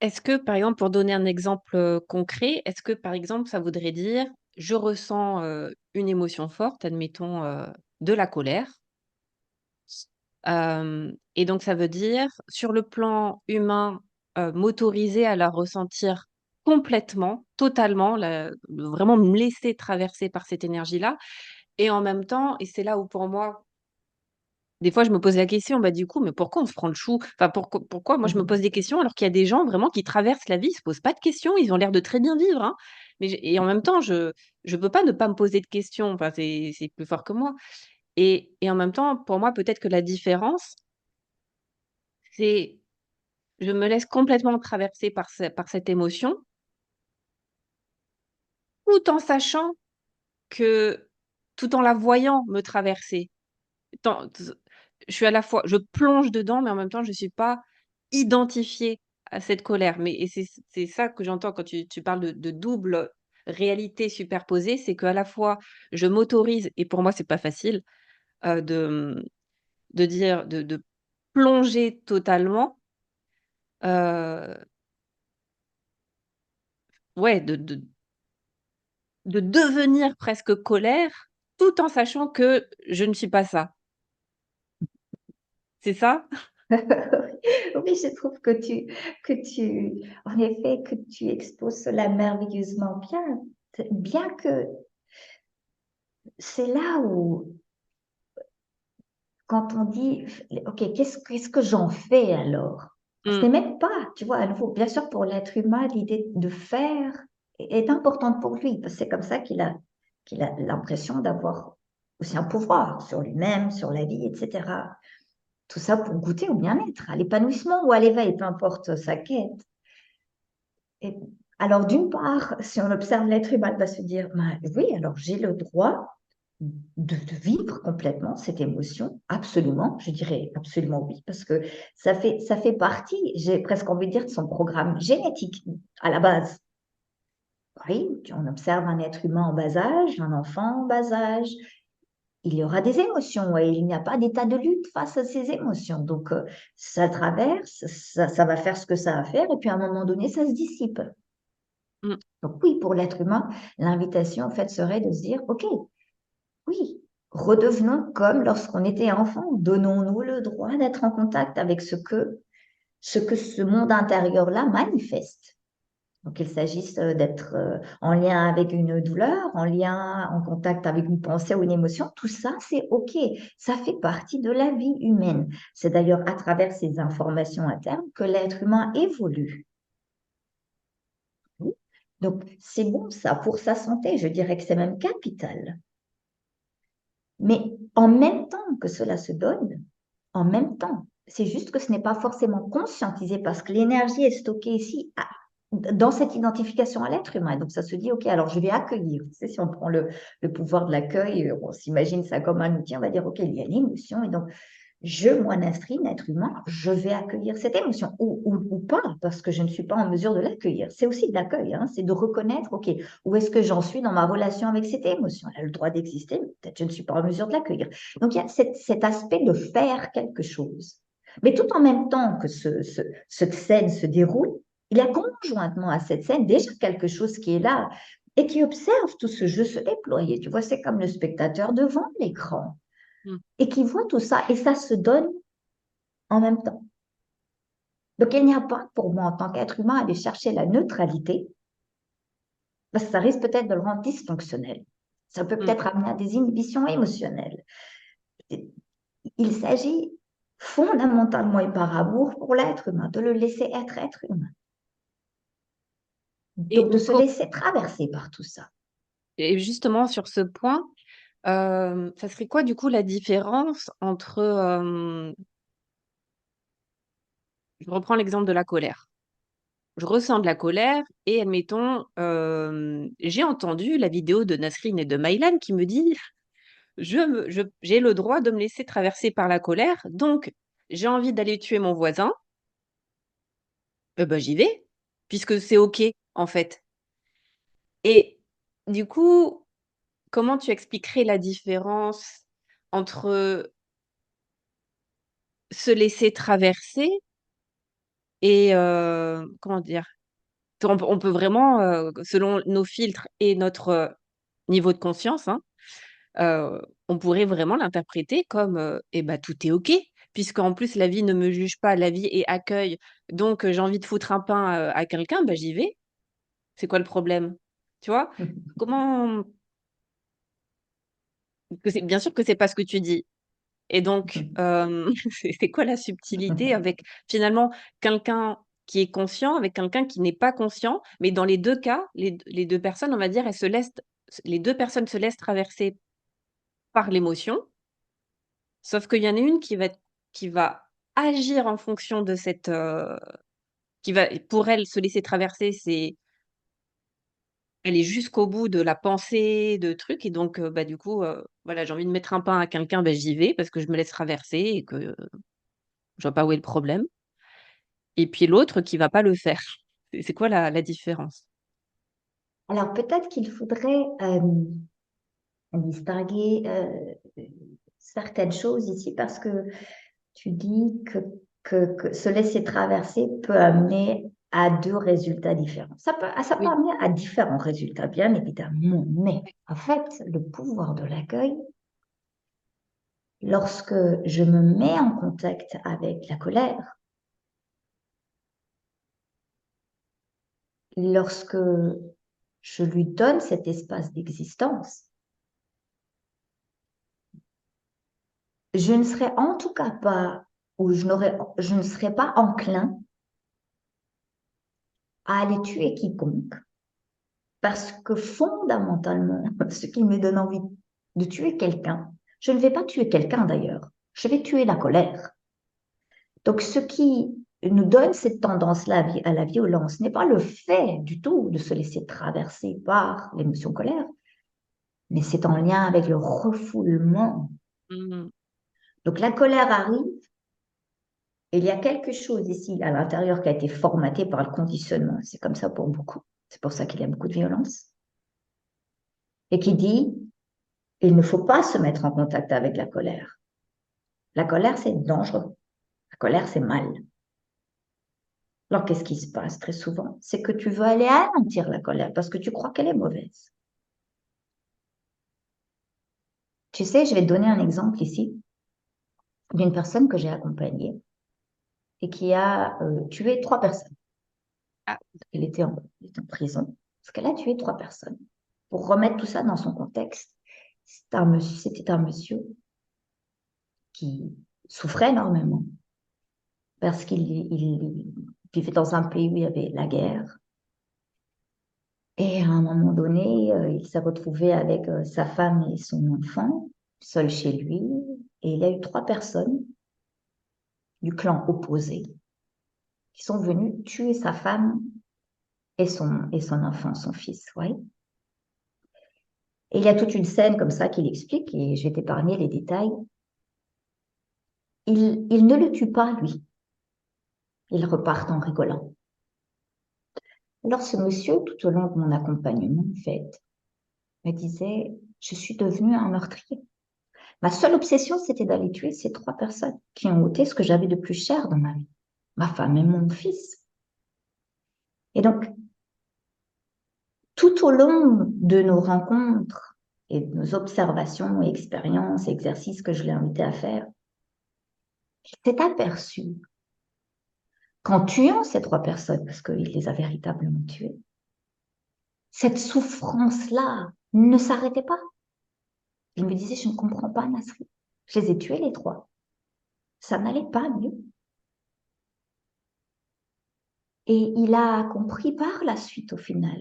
Est-ce que, par exemple, pour donner un exemple, concret, est-ce que, par exemple, ça voudrait dire: je ressens, une émotion forte, admettons, de la colère, et donc ça veut dire, sur le plan humain, m'autoriser à la ressentir complètement, totalement, vraiment me laisser traverser par cette énergie-là et en même temps et c'est là où pour moi des fois, je me pose la question, bah, du coup, mais pourquoi on se prend le chou? Enfin, pourquoi moi je me Mmh. pose des questions alors qu'il y a des gens vraiment qui traversent la vie, ils se posent pas de questions, ils ont l'air de très bien vivre, hein. Mais et en même temps, je peux pas ne pas me poser de questions, enfin, c'est plus fort que moi et en même temps, pour moi, peut-être que la différence, c'est je me laisse complètement traverser par cette émotion, tout en sachant que tout en la voyant me traverser. Tant je suis à la fois je plonge dedans, mais en même temps, je suis pas identifiée à cette colère. Mais et c'est ça que j'entends quand tu parles de double réalité superposée, c'est qu'à la fois, je m'autorise et pour moi, c'est pas facile, de dire de plonger totalement, heu, ouais, de devenir presque colère, tout en sachant que je ne suis pas ça. C'est ça? Oui, je trouve en effet, que tu exposes cela merveilleusement bien. Bien que c'est là où, quand on dit, OK, qu'est-ce que j'en fais alors? Ce Mmh, n'est même pas, tu vois, à nouveau, bien sûr, pour l'être humain, l'idée de faire est importante pour lui, parce que c'est comme ça qu'il a l'impression d'avoir aussi un pouvoir sur lui-même, sur la vie, etc. Tout ça pour goûter au bien-être, à l'épanouissement ou à l'éveil, peu importe sa quête. Et alors, d'une part, si on observe l'être humain, il va se dire, ben, oui, alors j'ai le droit de vivre complètement cette émotion, absolument, je dirais absolument oui, parce que ça fait partie, j'ai presque envie de dire, de son programme génétique à la base. Oui, on observe un être humain en bas âge, un enfant en bas âge, il y aura des émotions et il n'y a pas d'état de lutte face à ces émotions. Donc, ça traverse, ça va faire ce que ça a à faire et puis à un moment donné, ça se dissipe. mmh. Donc oui, pour l'être humain, l'invitation en fait serait de se dire, OK, oui, redevenons comme lorsqu'on était enfant, donnons-nous le droit d'être en contact avec ce que ce monde intérieur-là manifeste. Donc, il s'agisse d'être en lien avec une douleur, en lien, en contact avec une pensée ou une émotion, tout ça, c'est OK. Ça fait partie de la vie humaine. C'est d'ailleurs à travers ces informations internes que l'être humain évolue. Donc, c'est bon ça pour sa santé. Je dirais que c'est même capital. Mais en même temps que cela se donne, en même temps, c'est juste que ce n'est pas forcément conscientisé parce que l'énergie est stockée ici dans cette identification à l'être humain. Donc ça se dit, OK, alors je vais accueillir. Tu sais, si on prend le pouvoir de l'accueil, on s'imagine ça comme un outil, on va dire, OK, il y a l'émotion et donc je, moi, Nasrine, être humain, je vais accueillir cette émotion ou pas, parce que je ne suis pas en mesure de l'accueillir. C'est aussi de l'accueil, hein, c'est de reconnaître, OK, où est-ce que j'en suis dans ma relation avec cette émotion? Elle a le droit d'exister, mais peut-être je ne suis pas en mesure de l'accueillir. Donc, il y a cet aspect de faire quelque chose. Mais tout en même temps que cette scène se déroule, il y a conjointement à cette scène déjà quelque chose qui est là et qui observe tout ce jeu se déployer. Tu vois, c'est comme le spectateur devant l'écran Mmh. et qui voit tout ça et ça se donne en même temps. Donc, il n'y a pas, pour moi, en tant qu'être humain, à aller chercher la neutralité, parce que ça risque peut-être de le rendre dysfonctionnel. Ça peut Mmh. peut-être amener à des inhibitions émotionnelles. Il s'agit fondamentalement et par amour pour l'être humain, de le laisser être humain. Et Donc, de se laisser traverser par tout ça. et justement sur ce point, ça serait quoi du coup la différence entre, je reprends l'exemple de la colère. Je ressens de la colère et admettons, j'ai entendu la vidéo de Nasrine et de Maïlan qui me dit: j'ai le droit de me laisser traverser par la colère, donc j'ai envie d'aller tuer mon voisin, bah, j'y vais, puisque c'est OK, en fait». Et du coup, comment tu expliquerais la différence entre se laisser traverser et comment dire? On peut vraiment, selon nos filtres et notre, niveau de conscience, hein, on pourrait vraiment l'interpréter comme, et bah, tout est OK, puisqu'en plus la vie ne me juge pas, la vie est accueil, donc j'ai envie de foutre un pain, à quelqu'un, bah, j'y vais. C'est quoi le problème? Tu vois? Comment que c'est bien sûr que c'est pas ce que tu dis et donc c'est quoi la subtilité avec finalement quelqu'un qui est conscient avec quelqu'un qui n'est pas conscient? Mais dans les 2 cas, les 2 personnes, on va dire, elles se laissent les 2 personnes se laissent traverser par l'émotion, sauf qu'il y en a une qui va agir en fonction de cette, qui va pour elle se laisser traverser, c'est aller jusqu'au bout de la pensée, de trucs et donc bah, du coup, voilà, j'ai envie de mettre un pain à quelqu'un, bah, j'y vais parce que je me laisse traverser et que je vois pas où est le problème et puis l'autre qui va pas le faire. C'est quoi la différence? Alors peut-être qu'il faudrait distinguer certaines choses ici parce que tu dis que se laisser traverser peut amener à deux résultats différents. Ça peut Oui, amener à différents résultats, bien évidemment, mais en fait, le pouvoir de l'accueil, lorsque je me mets en contact avec la colère, lorsque je lui donne cet espace d'existence, je ne serai en tout cas pas, ou je ne serai pas enclin à aller tuer quiconque, parce que fondamentalement, ce qui me donne envie de tuer quelqu'un, je ne vais pas tuer quelqu'un d'ailleurs, je vais tuer la colère. Donc ce qui nous donne cette tendance-là à la violence n'est pas le fait du tout de se laisser traverser par l'émotion colère, mais c'est en lien avec le refoulement. mmh, Donc la colère arrive, et il y a quelque chose ici à l'intérieur qui a été formaté par le conditionnement. C'est comme ça pour beaucoup. C'est pour ça qu'il y a beaucoup de violence. Et qui dit, il ne faut pas se mettre en contact avec la colère. La colère, c'est dangereux. La colère, c'est mal. Alors, qu'est-ce qui se passe très souvent? C'est que tu veux aller anéantir la colère parce que tu crois qu'elle est mauvaise. Tu sais, je vais te donner un exemple ici d'une personne que j'ai accompagnée et qui a tué 3 personnes. ah, Elle était en prison parce qu'elle a tué 3 personnes. Pour remettre tout ça dans son contexte, c'était un monsieur qui souffrait énormément parce qu'il vivait dans un pays où il y avait la guerre. Et à un moment donné, il s'est retrouvé avec sa femme et son enfant, seul chez lui. Et il y a eu 3 personnes du clan opposé qui sont venues tuer sa femme et son enfant, son fils. Ouais. Et il y a toute une scène comme ça qu'il explique, et je vais t'épargner les détails. Il ne le tue pas, lui. Ils repartent en rigolant. Alors ce monsieur, tout au long de mon accompagnement, en fait, me disait, je suis devenu un meurtrier. Ma seule obsession, c'était d'aller tuer ces 3 personnes qui ont ôté ce que j'avais de plus cher dans ma vie, ma femme et mon fils. Et donc, tout au long de nos rencontres et de nos observations, expériences, exercices que je l'ai invité à faire, il s'est aperçu qu'en tuant ces 3 personnes, parce qu'il les a véritablement tuées, cette souffrance-là ne s'arrêtait pas. Il me disait, je ne comprends pas, Nasri. Je les ai tués les 3. Ça n'allait pas mieux. Et il a compris par la suite au final.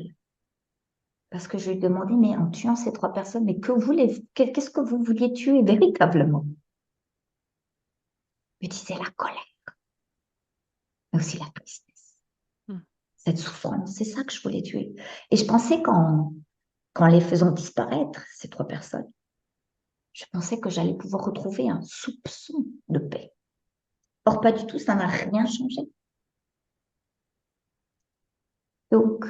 Parce que je lui ai demandé, mais en tuant ces 3 personnes, mais qu'est-ce que vous vouliez tuer véritablement? Il me disait la colère, mais aussi la tristesse, mmh, cette souffrance. C'est ça que je voulais tuer. Et je pensais qu'en les faisant disparaître, ces 3 personnes, je pensais que j'allais pouvoir retrouver un soupçon de paix. Or, pas du tout, ça n'a rien changé. Donc,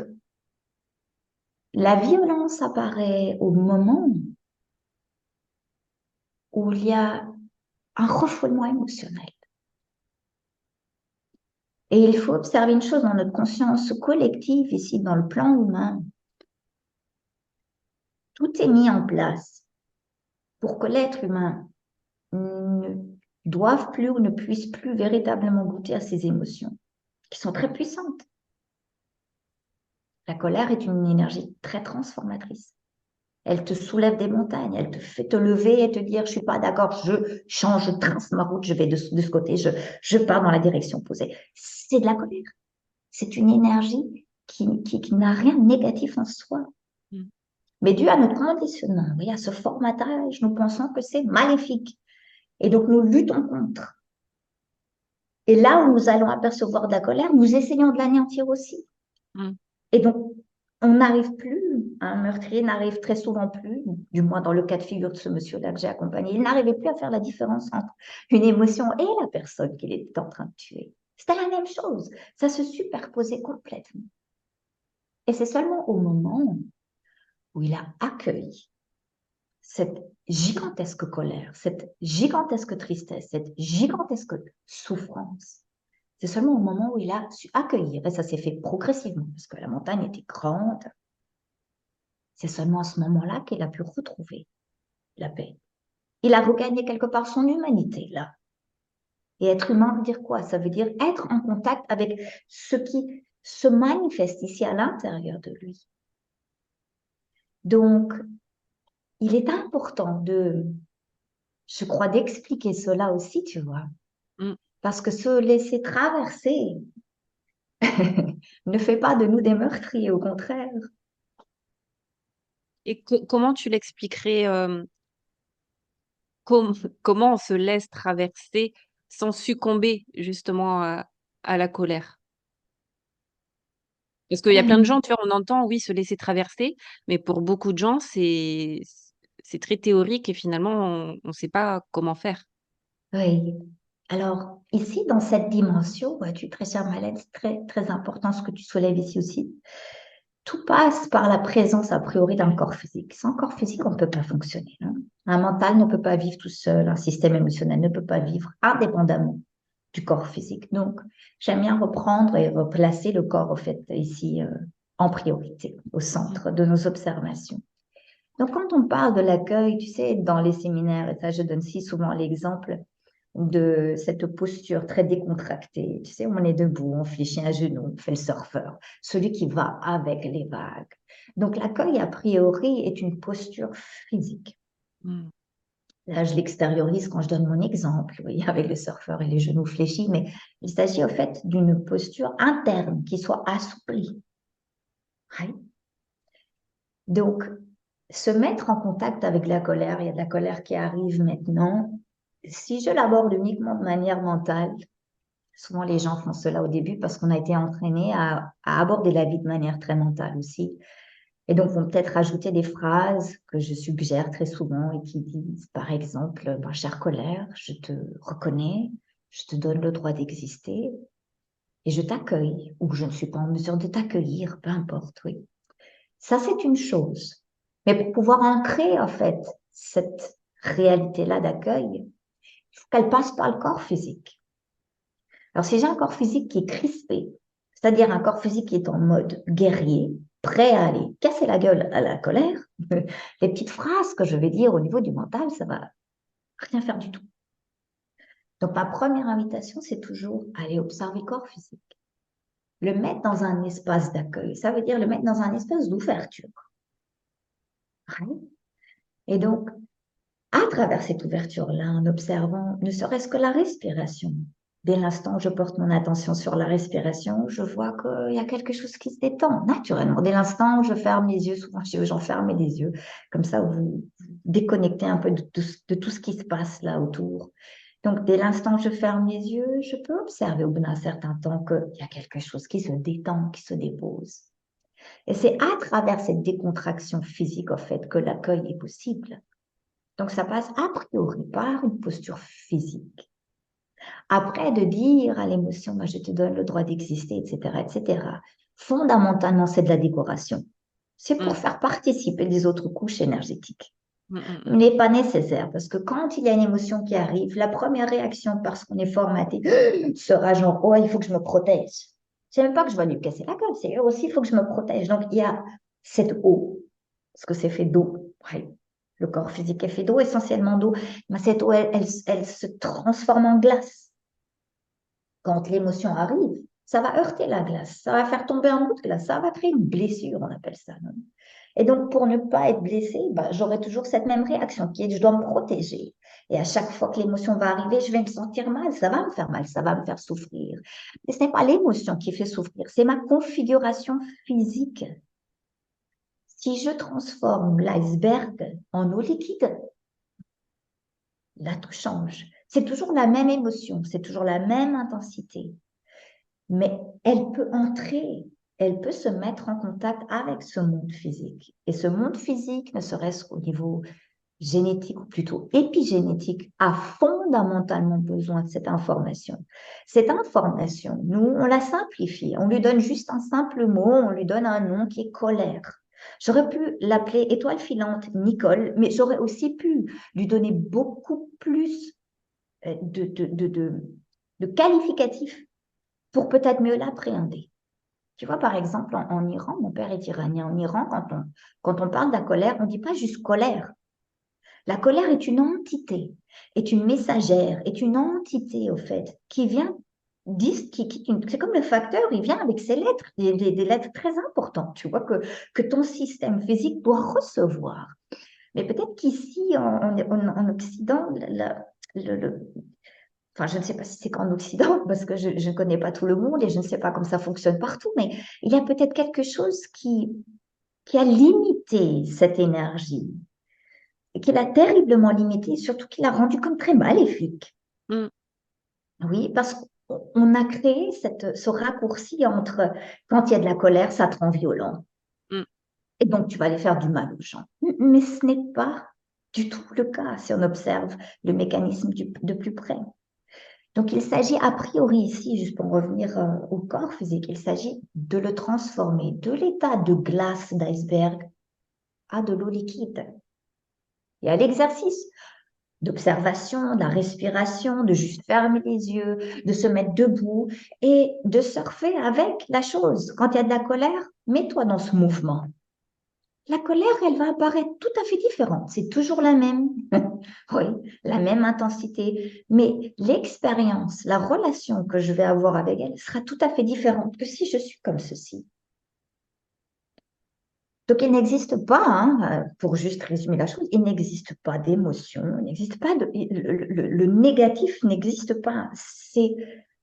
la violence apparaît au moment où il y a un refoulement émotionnel. Et il faut observer une chose dans notre conscience collective, ici, dans le plan humain. Tout est mis en place pour que l'être humain ne doive plus ou ne puisse plus véritablement goûter à ses émotions, qui sont très puissantes. La colère est une énergie très transformatrice. Elle te soulève des montagnes, elle te fait te lever et te dire, je suis pas d'accord, je change, je trace ma route, je vais de ce côté, je pars dans la direction opposée. C'est de la colère. C'est une énergie qui n'a rien de négatif en soi. Mm. Mais dû à notre conditionnement, oui, à ce formatage, nous pensons que c'est maléfique. Et donc, nous luttons contre. Et là où nous allons apercevoir de la colère, nous essayons de l'anéantir aussi. Mm. Et donc, on n'arrive plus, un meurtrier n'arrive très souvent plus, du moins dans le cas de figure de ce monsieur-là que j'ai accompagné, il n'arrivait plus à faire la différence entre une émotion et la personne qu'il était en train de tuer. C'était la même chose. Ça se superposait complètement. Et c'est seulement au moment où il a accueilli cette gigantesque colère, cette gigantesque tristesse, cette gigantesque souffrance. C'est seulement au moment où il a su accueillir, et ça s'est fait progressivement, parce que la montagne était grande, c'est seulement à ce moment-là qu'il a pu retrouver la paix. Il a regagné quelque part son humanité, là. Et être humain veut dire quoi? Ça veut dire être en contact avec ce qui se manifeste ici à l'intérieur de lui. Donc, il est important je crois, d'expliquer cela aussi, tu vois. Mm. Parce que se laisser traverser ne fait pas de nous des meurtriers, au contraire. Et comment tu l'expliquerais, com- comment on se laisse traverser sans succomber justement à la colère? Parce qu'il y a plein de gens, tu vois, on entend, oui, se laisser traverser, mais pour beaucoup de gens, c'est très théorique et finalement, on ne sait pas comment faire. Oui. Alors, ici, dans cette dimension, vois-tu, très chère Malène, c'est très, très important ce que tu soulèves ici aussi. Tout passe par la présence, a priori, d'un corps physique. Sans corps physique, on ne peut pas fonctionner, hein. Un mental ne peut pas vivre tout seul, un système émotionnel ne peut pas vivre indépendamment du corps physique. Donc, j'aime bien reprendre et replacer le corps, au fait, ici, en priorité, au Mm. centre de nos observations. Donc, quand on parle de l'accueil, tu sais, dans les séminaires, et ça, je donne si souvent l'exemple de cette posture très décontractée. Tu sais, on est debout, on fléchit un genou, on fait le surfeur, celui qui va avec les vagues. Donc, l'accueil, a priori, est une posture physique. Mm. Là, je l'extériorise quand je donne mon exemple, oui, avec le surfeur et les genoux fléchis, mais il s'agit au fait d'une posture interne qui soit assouplie. Oui. Donc, se mettre en contact avec la colère, il y a de la colère qui arrive maintenant. Si je l'aborde uniquement de manière mentale, souvent les gens font cela au début parce qu'on a été entraîné à aborder la vie de manière très mentale aussi. Et donc, vont peut-être rajouter des phrases que je suggère très souvent et qui disent, par exemple, ben, chère colère, je te reconnais, je te donne le droit d'exister et je t'accueille, ou je ne suis pas en mesure de t'accueillir, peu importe, oui. Ça, c'est une chose. Mais pour pouvoir ancrer, en fait, cette réalité-là d'accueil, il faut qu'elle passe par le corps physique. Alors, si j'ai un corps physique qui est crispé, c'est-à-dire un corps physique qui est en mode guerrier, prêt à aller casser la gueule à la colère, les petites phrases que je vais dire au niveau du mental, ça va rien faire du tout. Donc, ma première invitation, c'est toujours aller observer le corps physique. Le mettre dans un espace d'accueil, ça veut dire le mettre dans un espace d'ouverture. Ouais. Et donc, à travers cette ouverture-là, en observant ne serait-ce que la respiration. Dès l'instant où je porte mon attention sur la respiration, je vois qu'il y a quelque chose qui se détend naturellement. Dès l'instant où je ferme les yeux, souvent j'en ferme les yeux, comme ça vous déconnectez un peu de tout ce qui se passe là autour. Donc dès l'instant où je ferme les yeux, je peux observer au bout d'un certain temps qu'il y a quelque chose qui se détend, qui se dépose. Et c'est à travers cette décontraction physique, en fait, que l'accueil est possible. Donc, ça passe a priori par une posture physique. Après, de dire à l'émotion, bah, je te donne le droit d'exister, etc., etc. Fondamentalement, c'est de la décoration. C'est pour Mm. faire participer les autres couches énergétiques. Mm, mm, mm. n'est pas nécessaire parce que quand il y a une émotion qui arrive, la première réaction, parce qu'on est formaté, sera genre, oh, il faut que je me protège. C'est même pas que je vais lui casser la gueule, c'est aussi, il faut que je me protège. Donc, il y a cette eau, parce que c'est fait d'eau. Ouais. Le corps physique est fait d'eau, essentiellement d'eau. Mais cette eau, elle se transforme en glace quand l'émotion arrive. Ça va heurter la glace, ça va faire tomber un bout de glace, ça va créer une blessure, on appelle ça. Non. Et donc, pour ne pas être blessée, bah, j'aurai toujours cette même réaction qui est je dois me protéger. Et à chaque fois que l'émotion va arriver, je vais me sentir mal, ça va me faire mal, ça va me faire souffrir. Mais ce n'est pas l'émotion qui fait souffrir, c'est ma configuration physique. Si je transforme l'iceberg en eau liquide, là, tout change. C'est toujours la même émotion, c'est toujours la même intensité, mais elle peut entrer, elle peut se mettre en contact avec ce monde physique. Et ce monde physique, ne serait-ce qu'au niveau génétique ou plutôt épigénétique, a fondamentalement besoin de cette information. Cette information, nous, on la simplifie, on lui donne juste un simple mot, on lui donne un nom qui est colère. J'aurais pu l'appeler étoile filante Nicole, mais j'aurais aussi pu lui donner beaucoup plus de qualificatifs pour peut-être mieux l'appréhender. Tu vois, par exemple, en Iran, mon père est iranien. En Iran, quand on parle de la colère, on ne dit pas juste colère. La colère est une entité, est une messagère, est une entité, au fait, qui vient, c'est comme le facteur, il vient avec ses lettres, des lettres très importantes, tu vois, que ton système physique doit recevoir. Mais peut-être qu'ici, en Occident, enfin, je ne sais pas si c'est qu'en Occident, parce que je ne connais pas tout le monde et je ne sais pas comment ça fonctionne partout, mais il y a peut-être quelque chose qui a limité cette énergie et qui l'a terriblement limité, surtout qui l'a rendu comme très maléfique. Mm, Oui, parce qu'on a créé ce raccourci entre quand il y a de la colère, ça te rend violent. mm. Et donc, tu vas aller faire du mal aux gens. Mais ce n'est pas du tout le cas si on observe le mécanisme de plus près. Donc, il s'agit a priori ici, juste pour revenir au corps physique, il s'agit de le transformer de l'état de glace d'iceberg à de l'eau liquide. Et à l'exercice d'observation, de la respiration, de juste fermer les yeux, de se mettre debout et de surfer avec la chose. Quand il y a de la colère, mets-toi dans ce mouvement. La colère, elle va apparaître tout à fait différente. C'est toujours la même, oui, la même intensité, mais l'expérience, la relation que je vais avoir avec elle sera tout à fait différente que si je suis comme ceci. Donc, il n'existe pas, hein, pour juste résumer la chose, il n'existe pas d'émotion, il n'existe pas le négatif n'existe pas. C'est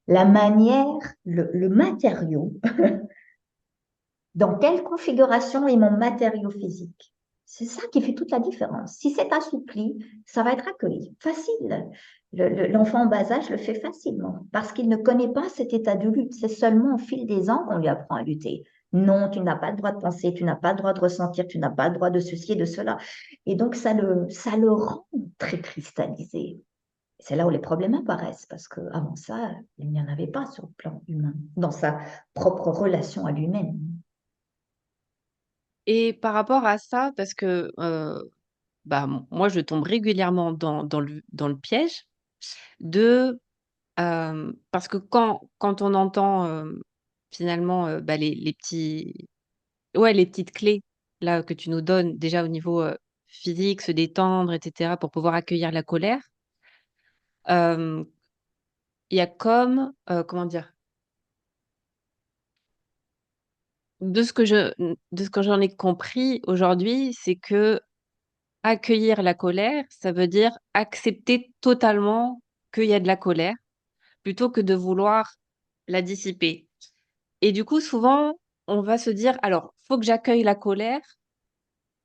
la manière, le matériau, dans quelle configuration est mon matériau physique. C'est ça qui fait toute la différence. Si c'est assoupli, ça va être accueilli. Facile. L'enfant en bas âge le fait facilement parce qu'il ne connaît pas cet état de lutte. C'est seulement au fil des ans qu'on lui apprend à lutter. Non, tu n'as pas le droit de penser, tu n'as pas le droit de ressentir, tu n'as pas le droit de ceci et de cela. Et donc, ça le rend très cristallisé. C'est là où les problèmes apparaissent parce qu'avant ça, il n'y en avait pas sur le plan humain, dans sa propre relation à lui-même. Et par rapport à ça, parce que bah, moi, je tombe régulièrement dans le piège de... parce que quand on entend finalement bah, les petits, ouais, les petites clés là, que tu nous donnes déjà au niveau physique, se détendre, etc., pour pouvoir accueillir la colère, euh, il y a comme, comment dire, de ce que de ce que j'en ai compris aujourd'hui, c'est que accueillir la colère, ça veut dire accepter totalement qu'il y a de la colère, plutôt que de vouloir la dissiper. Et du coup, souvent, on va se dire, alors, faut que j'accueille la colère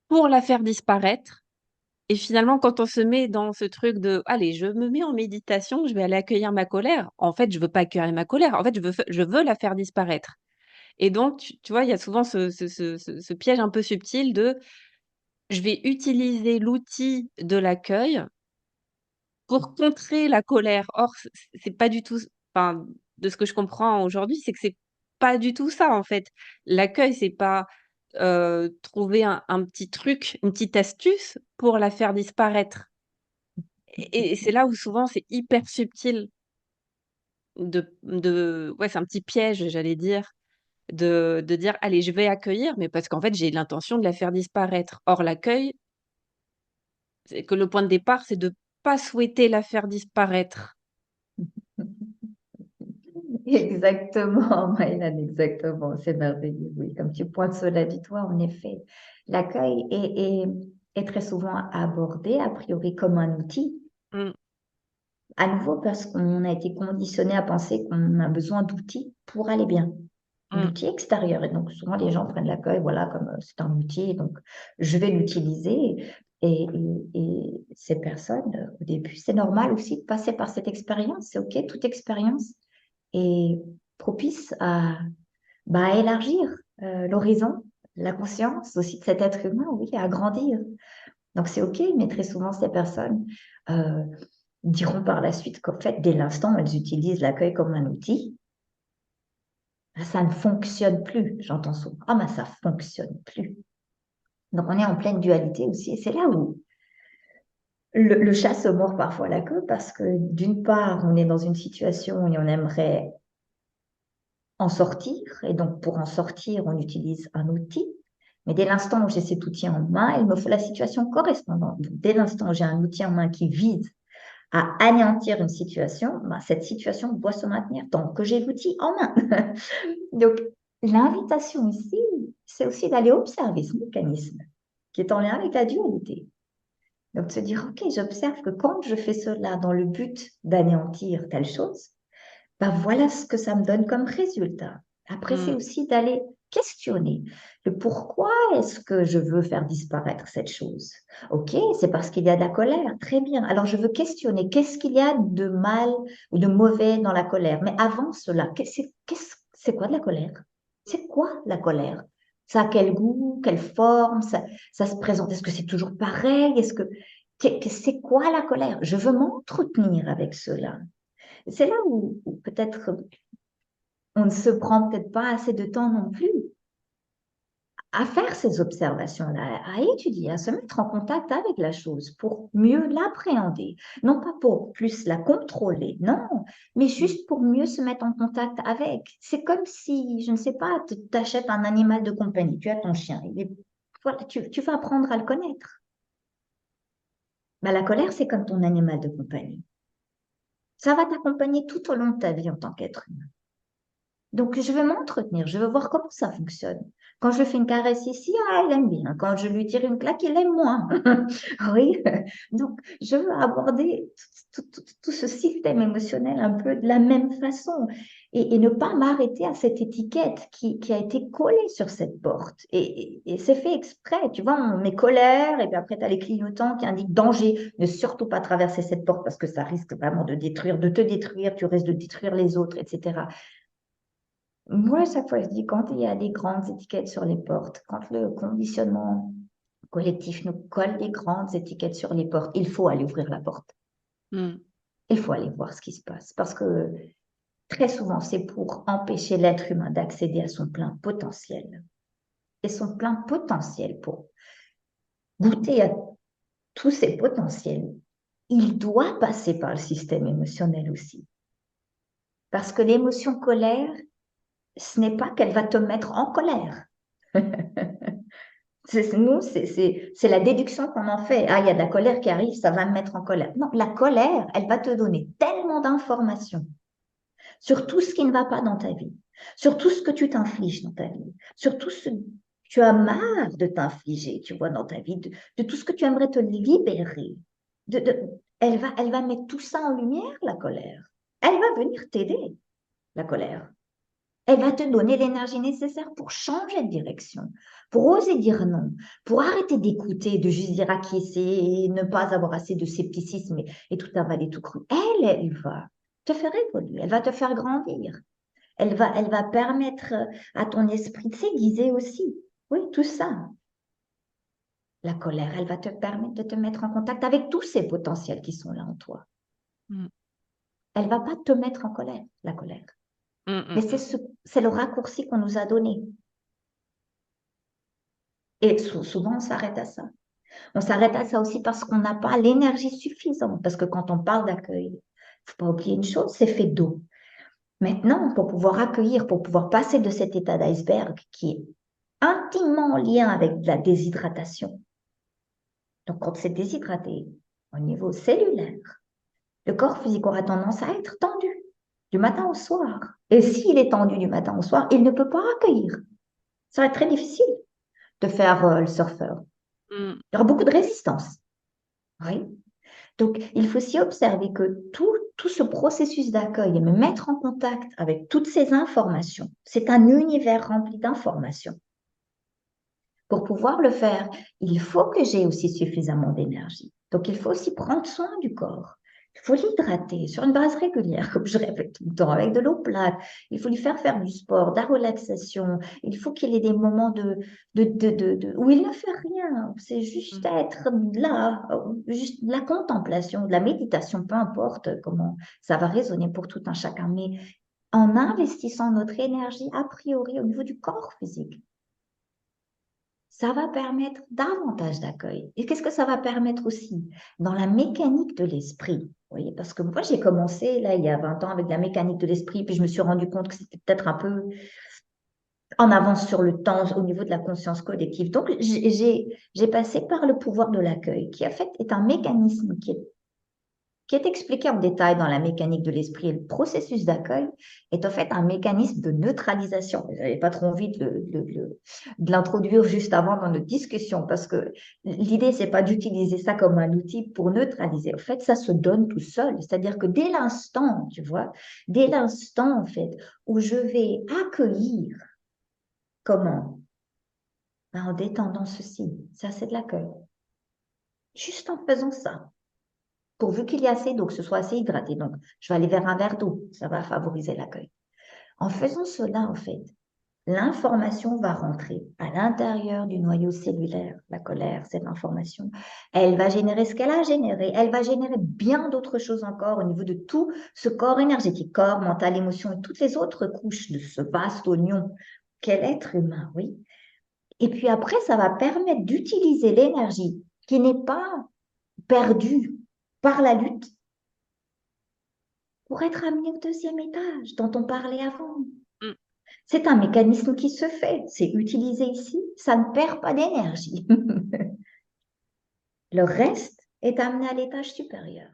pour la faire disparaître. Et finalement, quand on se met dans ce truc de, allez, je me mets en méditation, je vais aller accueillir ma colère. En fait, je veux pas accueillir ma colère. En fait, je veux la faire disparaître. Et donc, tu vois, il y a souvent ce piège un peu subtil de, je vais utiliser l'outil de l'accueil pour contrer la colère. Or, c'est pas du tout, enfin, de ce que je comprends aujourd'hui, c'est que c'est pas du tout ça, en fait. L'accueil, c'est pas, trouver un petit truc, une petite astuce pour la faire disparaître et c'est là où souvent c'est hyper subtil ouais, c'est un petit piège, j'allais dire, de dire: «Allez, je vais accueillir», mais parce qu'en fait, j'ai l'intention de la faire disparaître. Or l'accueil, c'est que le point de départ, c'est de pas souhaiter la faire disparaître. Exactement, Maïlan, exactement. C'est merveilleux, oui. Comme tu pointes sur la victoire, en effet. L'accueil est très souvent abordé, a priori, comme un outil. Mmh, À nouveau, parce qu'on a été conditionné à penser qu'on a besoin d'outils pour aller bien, mmh, d'outils extérieurs. Et donc, souvent, les gens prennent l'accueil, voilà, comme c'est un outil, donc je vais l'utiliser. Et ces personnes, au début, c'est normal aussi de passer par cette expérience. C'est OK, toute expérience est propice à bah, élargir l'horizon, la conscience aussi de cet être humain, oui, à grandir. Donc, c'est OK, mais très souvent, ces personnes euh, diront par la suite qu'en fait, dès l'instant où elles utilisent l'accueil comme un outil, ça ne fonctionne plus. J'entends souvent, ah, mais ça fonctionne plus. Donc, on est en pleine dualité aussi. Et c'est là où le chat se mord parfois la queue parce que d'une part, on est dans une situation où on aimerait en sortir. Et donc, pour en sortir, on utilise un outil. Mais dès l'instant où j'ai cet outil en main, il me faut la situation correspondante. Dès l'instant où j'ai un outil en main qui vise à anéantir une situation, ben, cette situation doit se maintenir tant que j'ai l'outil en main. Donc, l'invitation ici, c'est aussi d'aller observer ce mécanisme qui est en lien avec la dualité. Donc, de se dire, OK, j'observe que quand je fais cela dans le but d'anéantir telle chose, ben voilà ce que ça me donne comme résultat. Après, c'est mmh, aussi d'aller questionner le pourquoi est-ce que je veux faire disparaître cette chose. OK, c'est parce qu'il y a de la colère. Très bien. Alors, je veux questionner qu'est-ce qu'il y a de mal ou de mauvais dans la colère. Mais avant cela, c'est quoi de la colère? C'est quoi la colère? Ça a quel goût, quelle forme, ça se présente? Est-ce que c'est toujours pareil? C'est quoi la colère? Je veux m'entretenir avec cela. C'est là où peut-être on ne se prend peut-être pas assez de temps non plus à faire ces observations-là, à étudier, à se mettre en contact avec la chose pour mieux l'appréhender. Non pas pour plus la contrôler, non, mais mmh, juste pour mieux se mettre en contact avec. C'est comme si, je ne sais pas, tu achètes un animal de compagnie, tu as ton chien, voilà, tu vas apprendre à le connaître. Ben, la colère, c'est comme ton animal de compagnie. Ça va t'accompagner tout au long de ta vie en tant qu'être humain. Donc, je veux m'entretenir, je veux voir comment ça fonctionne. Quand je fais une caresse ici, ah, il aime bien. Quand je lui tire une claque, il aime moins. Oui, donc je veux aborder tout ce système émotionnel un peu de la même façon et ne pas m'arrêter à cette étiquette qui a été collée sur cette porte. Et c'est fait exprès, tu vois, on met colère et puis après, tu as les clignotants qui indiquent danger, ne surtout pas traverser cette porte parce que ça risque vraiment de détruire, de te détruire, tu risques de détruire les autres, etc. Moi, à chaque fois, je dis, quand il y a des grandes étiquettes sur les portes, quand le conditionnement collectif nous colle des grandes étiquettes sur les portes, il faut aller ouvrir la porte. mmh, Il faut aller voir ce qui se passe. Parce que très souvent, c'est pour empêcher l'être humain d'accéder à son plein potentiel. Et son plein potentiel, pour goûter à tous ses potentiels, il doit passer par le système émotionnel aussi. Parce que l'émotion colère, ce n'est pas qu'elle va te mettre en colère. Nous, c'est la déduction qu'on en fait. Ah, il y a de la colère qui arrive, ça va me mettre en colère. Non, la colère, elle va te donner tellement d'informations sur tout ce qui ne va pas dans ta vie, sur tout ce que tu t'infliges dans ta vie, sur tout ce que tu as marre de t'infliger, tu vois, dans ta vie, de tout ce que tu aimerais te libérer. Elle va mettre tout ça en lumière, la colère. Elle va venir t'aider, la colère. Elle va te donner l'énergie nécessaire pour changer de direction, pour oser dire non, pour arrêter d'écouter, de juste dire acquiescer et ne pas avoir assez de scepticisme et tout avaler tout cru. Elle va te faire évoluer, elle va te faire grandir. Elle va permettre à ton esprit de s'aiguiser aussi. Oui, tout ça. La colère, elle va te permettre de te mettre en contact avec tous ces potentiels qui sont là en toi. mmh, Elle va pas te mettre en colère, la colère. mmh, Mais mmh, mmh. c'est le raccourci qu'on nous a donné. Et souvent, on s'arrête à ça. On s'arrête à ça aussi parce qu'on n'a pas l'énergie suffisante. Parce que quand on parle d'accueil, il ne faut pas oublier une chose, c'est fait d'eau. Maintenant, pour pouvoir accueillir, pour pouvoir passer de cet état d'iceberg qui est intimement en lien avec la déshydratation. Donc, quand c'est déshydraté au niveau cellulaire, le corps physique aura tendance à être tendu du matin au soir. Et s'il est tendu du matin au soir, il ne peut pas accueillir. Ça va être très difficile de faire le surfeur. Mmh. Il y aura beaucoup de résistance. Oui. Donc, il faut aussi observer que tout ce processus d'accueil et me mettre en contact avec toutes ces informations, c'est un univers rempli d'informations. Pour pouvoir le faire, il faut que j'ai aussi suffisamment d'énergie. Donc, il faut aussi prendre soin du corps. Il faut l'hydrater sur une base régulière, comme je répète tout le temps, avec de l'eau plate. Il faut lui faire du sport, de la relaxation. Il faut qu'il ait des moments où il ne fait rien. C'est juste Mmh. être là, juste de la contemplation, de la méditation, peu importe comment ça va résonner pour tout un chacun. Mais en investissant notre énergie a priori au niveau du corps physique, ça va permettre davantage d'accueil. Et qu'est-ce que ça va permettre aussi? Dans la mécanique de l'esprit. Oui, parce que moi, j'ai commencé là il y a 20 ans avec la mécanique de l'esprit, puis je me suis rendu compte que c'était peut-être un peu en avance sur le temps au niveau de la conscience collective. Donc, j'ai passé par le pouvoir de l'accueil, qui en fait est un mécanisme qui est expliqué en détail dans la mécanique de l'esprit. Et le processus d'accueil est en fait un mécanisme de neutralisation. Je n'avais pas trop envie de l'introduire juste avant dans notre discussion parce que l'idée, c'est pas d'utiliser ça comme un outil pour neutraliser. En fait, ça se donne tout seul. C'est-à-dire que dès l'instant, tu vois, dès l'instant, en fait, où je vais accueillir, comment? Ben, en détendant ceci. Ça, c'est de l'accueil. Juste en faisant ça. Pourvu qu'il y ait assez d'eau, que ce soit assez hydraté. Donc, je vais aller vers un verre d'eau, ça va favoriser l'accueil. En faisant cela, en fait, l'information va rentrer à l'intérieur du noyau cellulaire, la colère, cette information. Elle va générer ce qu'elle a généré. Elle va générer bien d'autres choses encore au niveau de tout ce corps énergétique, corps, mental, émotion et toutes les autres couches de ce vaste oignon qu'est l'être humain, oui. Et puis après, ça va permettre d'utiliser l'énergie qui n'est pas perdue par la lutte pour être amené au deuxième étage dont on parlait avant. Mmh. C'est un mécanisme qui se fait, c'est utilisé ici, ça ne perd pas d'énergie. Le reste est amené à l'étage supérieur.